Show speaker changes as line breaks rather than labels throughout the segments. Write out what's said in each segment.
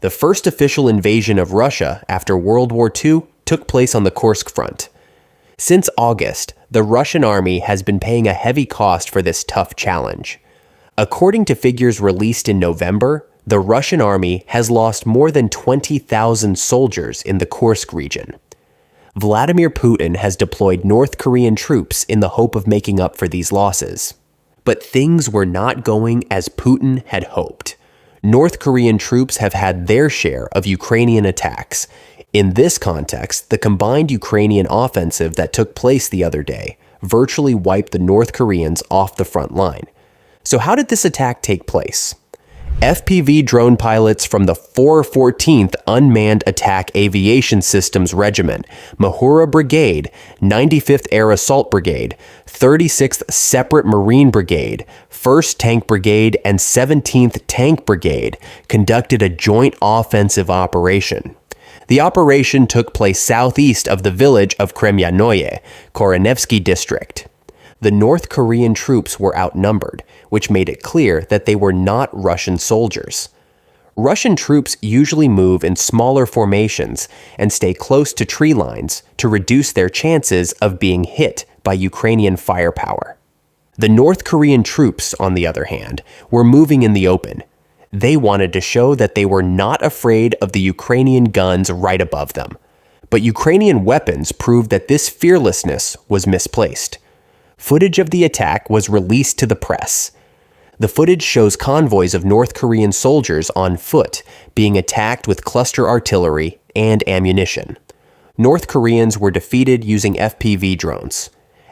The first official invasion of Russia after World War II took place on the Kursk front. Since August, the Russian army has been paying a heavy cost for this tough challenge. According to figures released in November, the Russian army has lost more than 20,000 soldiers in the Kursk region. Vladimir Putin has deployed North Korean troops in the hope of making up for these losses. But things were not going as Putin had hoped. North Korean troops have had their share of Ukrainian attacks. In this context, the combined Ukrainian offensive that took place the other day virtually wiped the North Koreans off the front line. So how did this attack take place? FPV drone pilots from the 414th Unmanned Attack Aviation Systems Regiment, Mahura Brigade, 95th Air Assault Brigade, 36th Separate Marine Brigade, 1st Tank Brigade, and 17th Tank Brigade conducted a joint offensive operation. The operation took place southeast of the village of Kremyanoye, Koronevsky District. The North Korean troops were outnumbered, which made it clear that they were not Russian soldiers. Russian troops usually move in smaller formations and stay close to tree lines to reduce their chances of being hit by Ukrainian firepower. The North Korean troops, on the other hand, were moving in the open. They wanted to show that they were not afraid of the Ukrainian guns right above them. But Ukrainian weapons proved that this fearlessness was misplaced. Footage of the attack was released to the press. The footage shows convoys of North Korean soldiers on foot being attacked with cluster artillery and ammunition. North Koreans were defeated using FPV drones.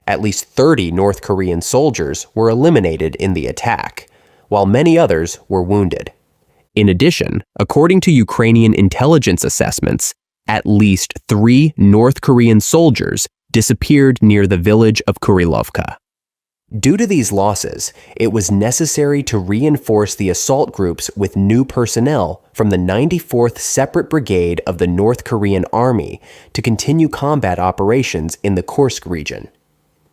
At least 30 North Korean soldiers were eliminated in the attack, while many others were wounded. In addition, according to Ukrainian intelligence assessments, at least 3 North Korean soldiers disappeared near the village of Kurilovka. Due to these losses, it was necessary to reinforce the assault groups with new personnel from the 94th Separate Brigade of the North Korean Army to continue combat operations in the Kursk region.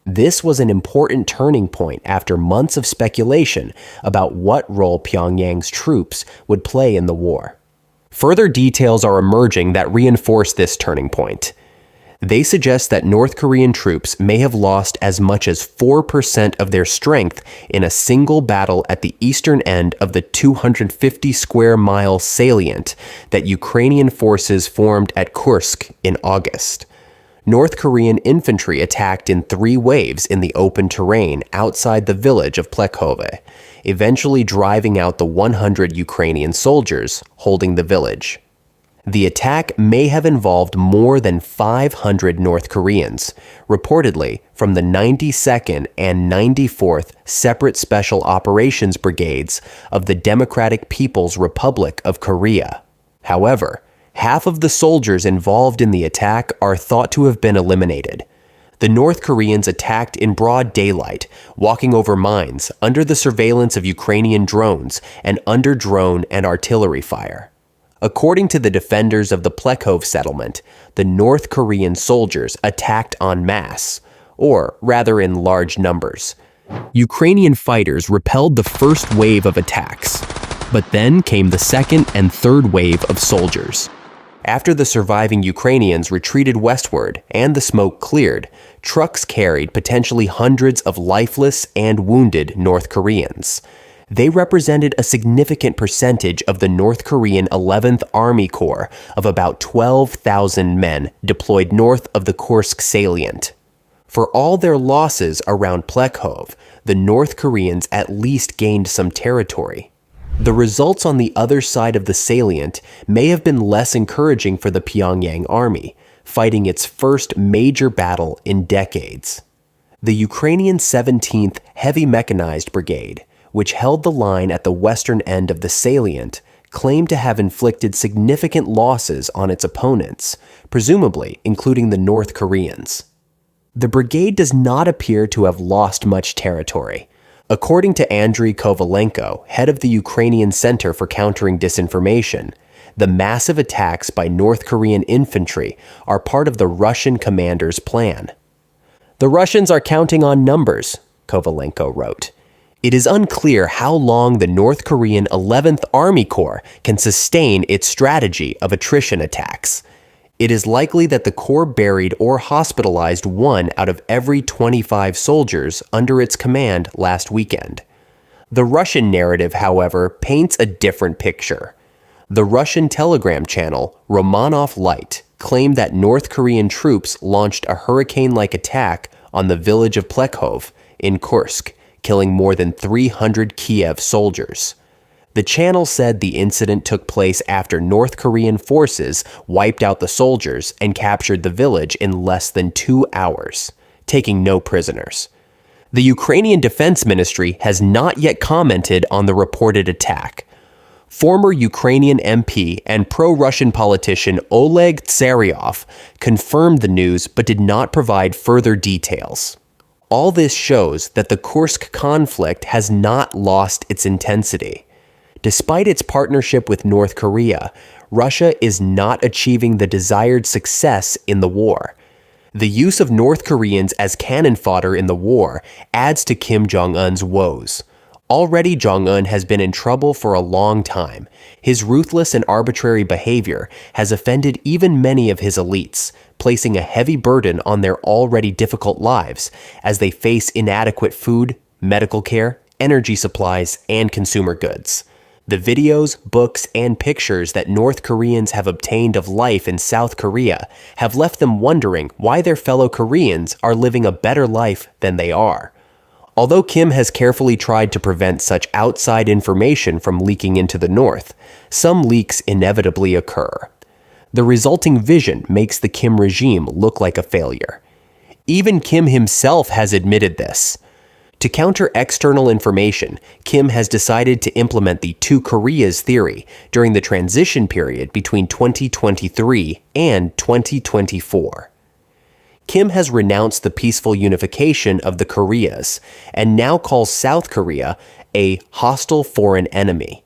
This was an important turning point after months of speculation about what role Pyongyang's troops would play in the war. Further details are emerging that reinforce this turning point. They suggest that North Korean troops may have lost as much as 4% of their strength in a single battle at the eastern end of the 250-square-mile salient that Ukrainian forces formed at Kursk in August. North Korean infantry attacked in 3 waves in the open terrain outside the village of Plekhove, eventually driving out the 100 Ukrainian soldiers holding the village. The attack may have involved more than 500 North Koreans, reportedly from the 92nd and 94th Separate Special Operations Brigades of the Democratic People's Republic of Korea. However, half of the soldiers involved in the attack are thought to have been eliminated. The North Koreans attacked in broad daylight, walking over mines under the surveillance of Ukrainian drones and under drone and artillery fire. According to the defenders of the Plekhove settlement, the North Korean soldiers attacked en masse, or rather in large numbers. Ukrainian fighters repelled the first wave of attacks, but then came the second and third wave of soldiers. After the surviving Ukrainians retreated westward and the smoke cleared, trucks carried potentially hundreds of lifeless and wounded North Koreans. They represented a significant percentage of the North Korean 11th Army Corps of about 12,000 men deployed north of the Kursk salient. For all their losses around Plekhove, the North Koreans at least gained some territory. The results on the other side of the salient may have been less encouraging for the Pyongyang army, fighting its first major battle in decades. The Ukrainian 17th Heavy Mechanized Brigade, which held the line at the western end of the salient, claimed to have inflicted significant losses on its opponents, presumably including the North Koreans. The brigade does not appear to have lost much territory. According to Andriy Kovalenko, head of the Ukrainian Center for Countering Disinformation, the massive attacks by North Korean infantry are part of the Russian commander's plan. "The Russians are counting on numbers," Kovalenko wrote. It is unclear how long the North Korean 11th Army Corps can sustain its strategy of attrition attacks. It is likely that the Corps buried or hospitalized 1 out of every 25 soldiers under its command last weekend. The Russian narrative, however, paints a different picture. The Russian Telegram channel, Romanov Light, claimed that North Korean troops launched a hurricane-like attack on the village of Plekhov in Kursk, killing more than 300 Kiev soldiers. The channel said the incident took place after North Korean forces wiped out the soldiers and captured the village in less than 2 hours, taking no prisoners. The Ukrainian Defense Ministry has not yet commented on the reported attack. Former Ukrainian MP and pro-Russian politician Oleg Tsaryov confirmed the news but did not provide further details. All this shows that the Kursk conflict has not lost its intensity. Despite its partnership with North Korea, Russia is not achieving the desired success in the war. The use of North Koreans as cannon fodder in the war adds to Kim Jong-un's woes. Already Jong-un has been in trouble for a long time. His ruthless and arbitrary behavior has offended even many of his elites, placing a heavy burden on their already difficult lives as they face inadequate food, medical care, energy supplies, and consumer goods. The videos, books, and pictures that North Koreans have obtained of life in South Korea have left them wondering why their fellow Koreans are living a better life than they are. Although Kim has carefully tried to prevent such outside information from leaking into the North, some leaks inevitably occur. The resulting vision makes the Kim regime look like a failure. Even Kim himself has admitted this. To counter external information, Kim has decided to implement the Two Koreas theory during the transition period between 2023 and 2024. Kim has renounced the peaceful unification of the Koreas and now calls South Korea a hostile foreign enemy.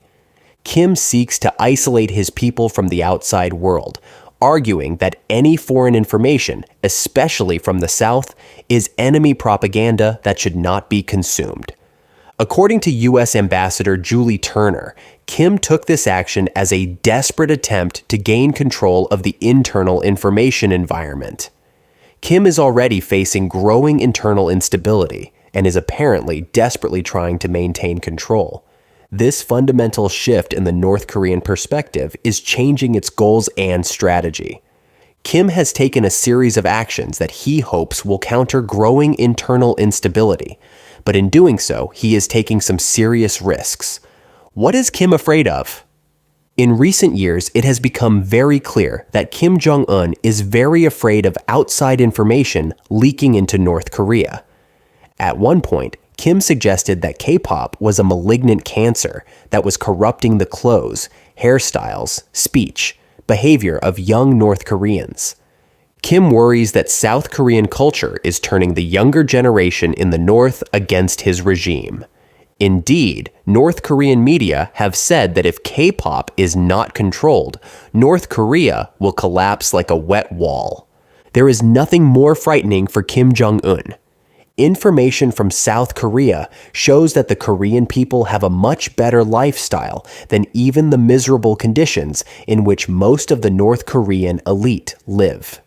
Kim seeks to isolate his people from the outside world, arguing that any foreign information, especially from the South, is enemy propaganda that should not be consumed. According to U.S. Ambassador Julie Turner, Kim took this action as a desperate attempt to gain control of the internal information environment. Kim is already facing growing internal instability and is apparently desperately trying to maintain control. This fundamental shift in the North Korean perspective is changing its goals and strategy. Kim has taken a series of actions that he hopes will counter growing internal instability, but in doing so, he is taking some serious risks. What is Kim afraid of? In recent years, it has become very clear that Kim Jong-un is very afraid of outside information leaking into North Korea. At one point, Kim suggested that K-pop was a malignant cancer that was corrupting the clothes, hairstyles, speech, behavior of young North Koreans. Kim worries that South Korean culture is turning the younger generation in the North against his regime. Indeed, North Korean media have said that if K-pop is not controlled, North Korea will collapse like a wet wall. There is nothing more frightening for Kim Jong-un. Information from South Korea shows that the Korean people have a much better lifestyle than even the miserable conditions in which most of the North Korean elite live.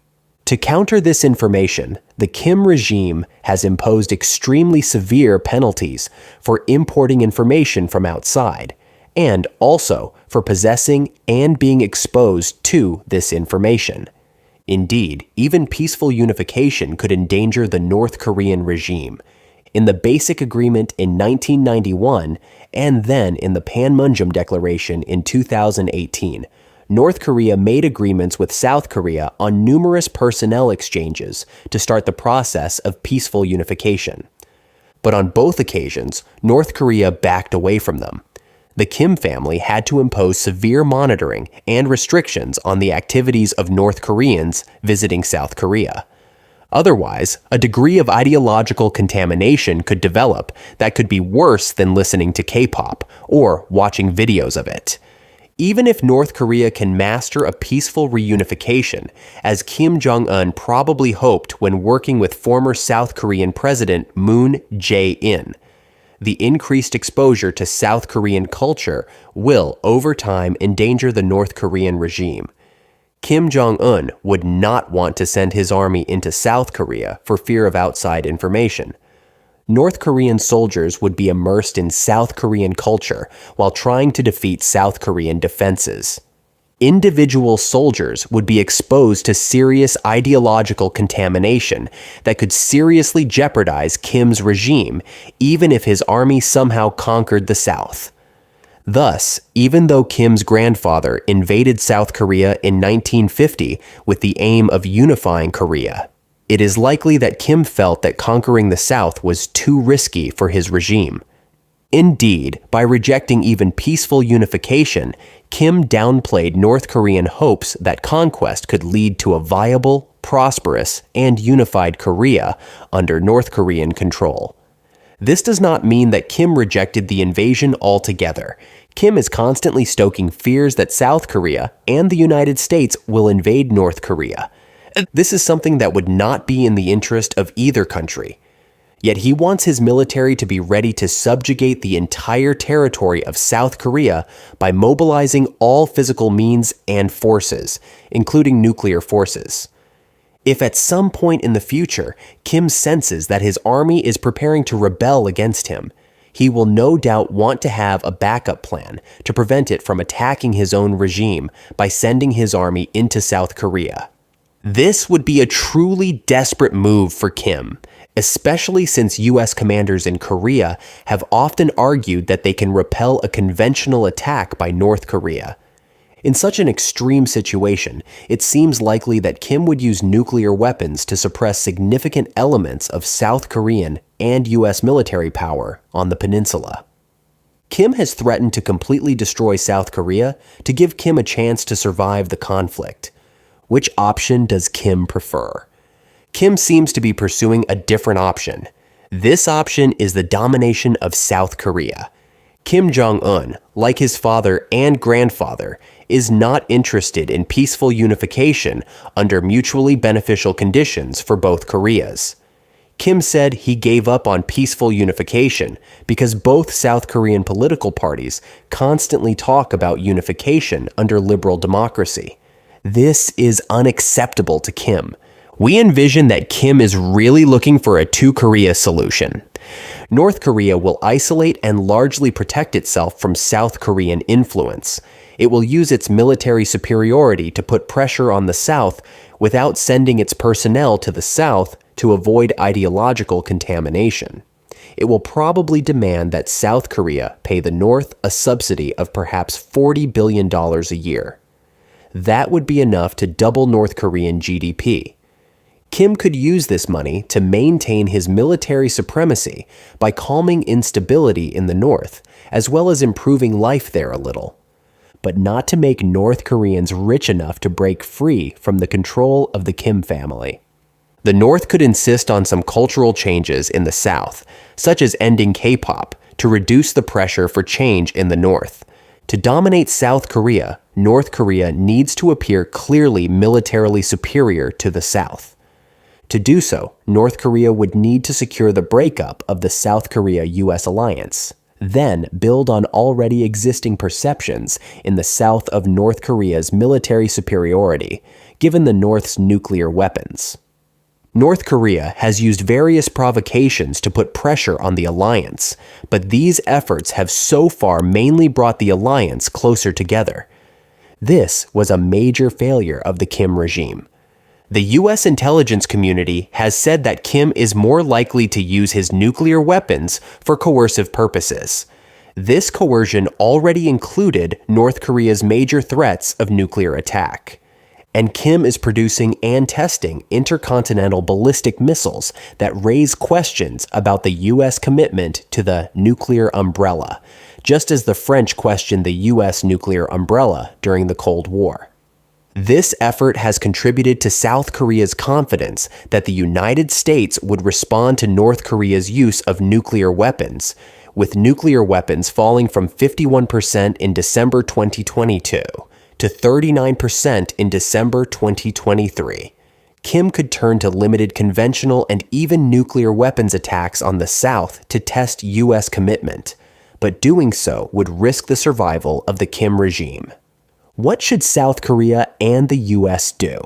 To counter this information, the Kim regime has imposed extremely severe penalties for importing information from outside, and also for possessing and being exposed to this information. Indeed, even peaceful unification could endanger the North Korean regime. In the Basic Agreement in 1991, and then in the Panmunjom Declaration in 2018, North Korea made agreements with South Korea on numerous personnel exchanges to start the process of peaceful unification. But on both occasions, North Korea backed away from them. The Kim family had to impose severe monitoring and restrictions on the activities of North Koreans visiting South Korea. Otherwise, a degree of ideological contamination could develop that could be worse than listening to K-pop or watching videos of it. Even if North Korea can master a peaceful reunification, as Kim Jong-un probably hoped when working with former South Korean President Moon Jae-in, the increased exposure to South Korean culture will, over time, endanger the North Korean regime. Kim Jong-un would not want to send his army into South Korea for fear of outside information. North Korean soldiers would be immersed in South Korean culture while trying to defeat South Korean defenses. Individual soldiers would be exposed to serious ideological contamination that could seriously jeopardize Kim's regime, even if his army somehow conquered the South. Thus, even though Kim's grandfather invaded South Korea in 1950 with the aim of unifying Korea, it is likely that Kim felt that conquering the South was too risky for his regime. Indeed, by rejecting even peaceful unification, Kim downplayed North Korean hopes that conquest could lead to a viable, prosperous, and unified Korea under North Korean control. This does not mean that Kim rejected the invasion altogether. Kim is constantly stoking fears that South Korea and the United States will invade North Korea. This is something that would not be in the interest of either country. Yet he wants his military to be ready to subjugate the entire territory of South Korea by mobilizing all physical means and forces, including nuclear forces. If at some point in the future, Kim senses that his army is preparing to rebel against him, he will no doubt want to have a backup plan to prevent it from attacking his own regime by sending his army into South Korea. This would be a truly desperate move for Kim, especially since U.S. commanders in Korea have often argued that they can repel a conventional attack by North Korea. In such an extreme situation, it seems likely that Kim would use nuclear weapons to suppress significant elements of South Korean and U.S. military power on the peninsula. Kim has threatened to completely destroy South Korea to give Kim a chance to survive the conflict. Which option does Kim prefer? Kim seems to be pursuing a different option. This option is the domination of South Korea. Kim Jong-un, like his father and grandfather, is not interested in peaceful unification under mutually beneficial conditions for both Koreas. Kim said he gave up on peaceful unification because both South Korean political parties constantly talk about unification under liberal democracy. This is unacceptable to Kim. We envision that Kim is really looking for a two-Korea solution. North Korea will isolate and largely protect itself from South Korean influence. It will use its military superiority to put pressure on the South without sending its personnel to the South to avoid ideological contamination. It will probably demand that South Korea pay the North a subsidy of perhaps $40 billion a year. That would be enough to double North Korean GDP. Kim could use this money to maintain his military supremacy by calming instability in the North, as well as improving life there a little, but not to make North Koreans rich enough to break free from the control of the Kim family. The North could insist on some cultural changes in the South, such as ending K-pop, to reduce the pressure for change in the North. To dominate South Korea, North Korea needs to appear clearly militarily superior to the South. To do so, North Korea would need to secure the breakup of the South Korea-US alliance, then build on already existing perceptions in the South of North Korea's military superiority, given the North's nuclear weapons. North Korea has used various provocations to put pressure on the alliance, but these efforts have so far mainly brought the alliance closer together. This was a major failure of the Kim regime. The U.S. intelligence community has said that Kim is more likely to use his nuclear weapons for coercive purposes. This coercion already included North Korea's major threats of nuclear attack. And Kim is producing and testing intercontinental ballistic missiles that raise questions about the U.S. commitment to the nuclear umbrella, just as the French questioned the U.S. nuclear umbrella during the Cold War. This effort has contributed to South Korea's confidence that the United States would respond to North Korea's use of nuclear weapons, with nuclear weapons falling from 51% in December 2022 to 39% in December 2023. Kim could turn to limited conventional and even nuclear weapons attacks on the South to test U.S. commitment, but doing so would risk the survival of the Kim regime. What should South Korea and the U.S. do?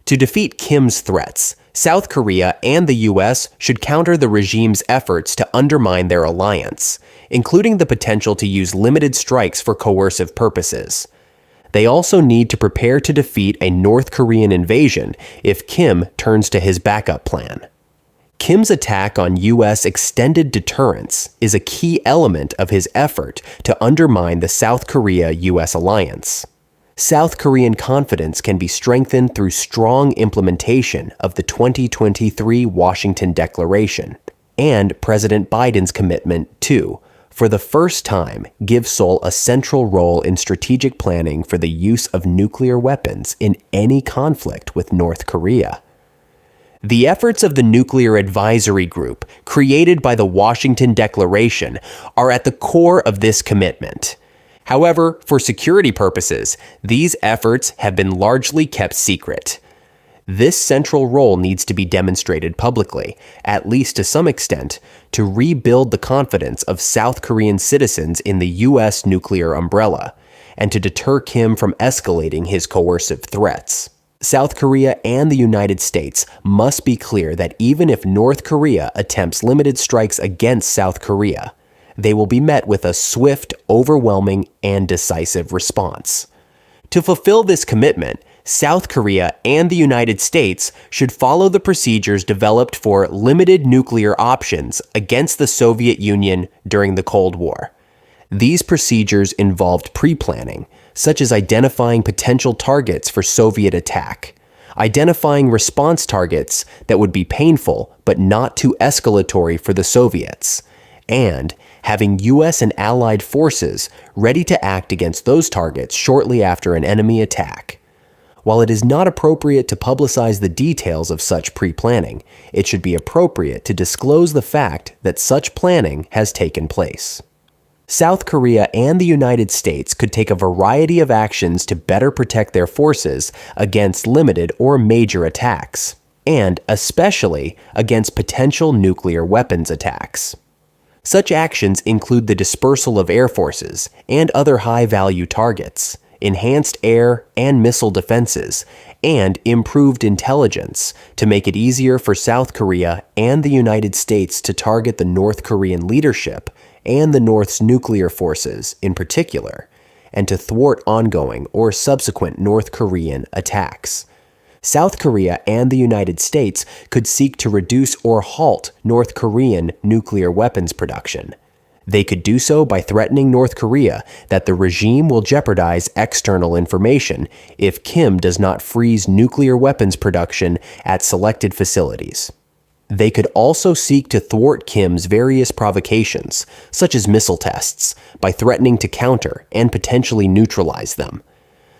To defeat Kim's threats, South Korea and the U.S. should counter the regime's efforts to undermine their alliance, including the potential to use limited strikes for coercive purposes. They also need to prepare to defeat a North Korean invasion if Kim turns to his backup plan. Kim's attack on U.S. extended deterrence is a key element of his effort to undermine the South Korea-U.S. alliance. South Korean confidence can be strengthened through strong implementation of the 2023 Washington Declaration and President Biden's commitment to, for the first time, give Seoul a central role in strategic planning for the use of nuclear weapons in any conflict with North Korea. The efforts of the Nuclear Advisory Group, created by the Washington Declaration, are at the core of this commitment. However, for security purposes, these efforts have been largely kept secret. This central role needs to be demonstrated publicly, at least to some extent, to rebuild the confidence of South Korean citizens in the U.S. nuclear umbrella, and to deter Kim from escalating his coercive threats. South Korea and the United States must be clear that even if North Korea attempts limited strikes against South Korea, they will be met with a swift, overwhelming, and decisive response. To fulfill this commitment, South Korea and the United States should follow the procedures developed for limited nuclear options against the Soviet Union during the Cold War. These procedures involved pre-planning, such as identifying potential targets for Soviet attack, identifying response targets that would be painful but not too escalatory for the Soviets, and having U.S. and allied forces ready to act against those targets shortly after an enemy attack. While it is not appropriate to publicize the details of such pre-planning, it should be appropriate to disclose the fact that such planning has taken place. South Korea and the United States could take a variety of actions to better protect their forces against limited or major attacks, and especially against potential nuclear weapons attacks. Such actions include the dispersal of air forces and other high-value targets, enhanced air and missile defenses, and improved intelligence to make it easier for South Korea and the United States to target the North Korean leadership and the North's nuclear forces in particular, and to thwart ongoing or subsequent North Korean attacks. South Korea and the United States could seek to reduce or halt North Korean nuclear weapons production. They could do so by threatening North Korea that the regime will jeopardize external information if Kim does not freeze nuclear weapons production at selected facilities. They could also seek to thwart Kim's various provocations, such as missile tests, by threatening to counter and potentially neutralize them.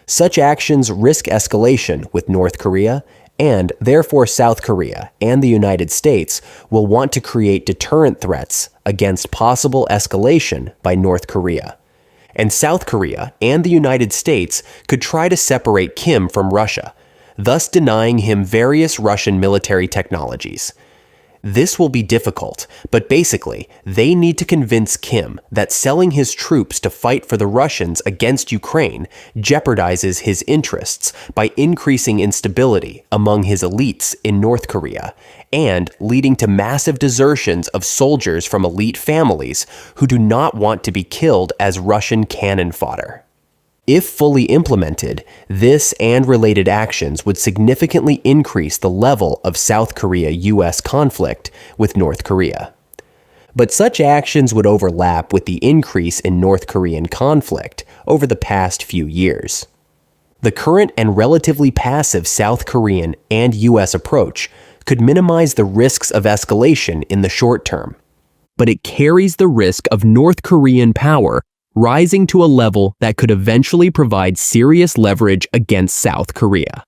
Such actions risk escalation with North Korea, and therefore South Korea and the United States will want to create deterrent threats against possible escalation by North Korea. And South Korea and the United States could try to separate Kim from Russia, thus denying him various Russian military technologies. This will be difficult, but basically, they need to convince Kim that selling his troops to fight for the Russians against Ukraine jeopardizes his interests by increasing instability among his elites in North Korea and leading to massive desertions of soldiers from elite families who do not want to be killed as Russian cannon fodder. If fully implemented, this and related actions would significantly increase the level of South Korea-U.S. conflict with North Korea. But such actions would overlap with the increase in North Korean conflict over the past few years. The current and relatively passive South Korean and U.S. approach could minimize the risks of escalation in the short term, but it carries the risk of North Korean power rising to a level that could eventually provide serious leverage against South Korea.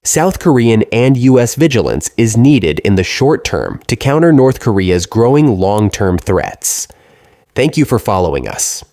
South Korean and U.S. vigilance is needed in the short term to counter North Korea's growing long-term threats. Thank you for following us.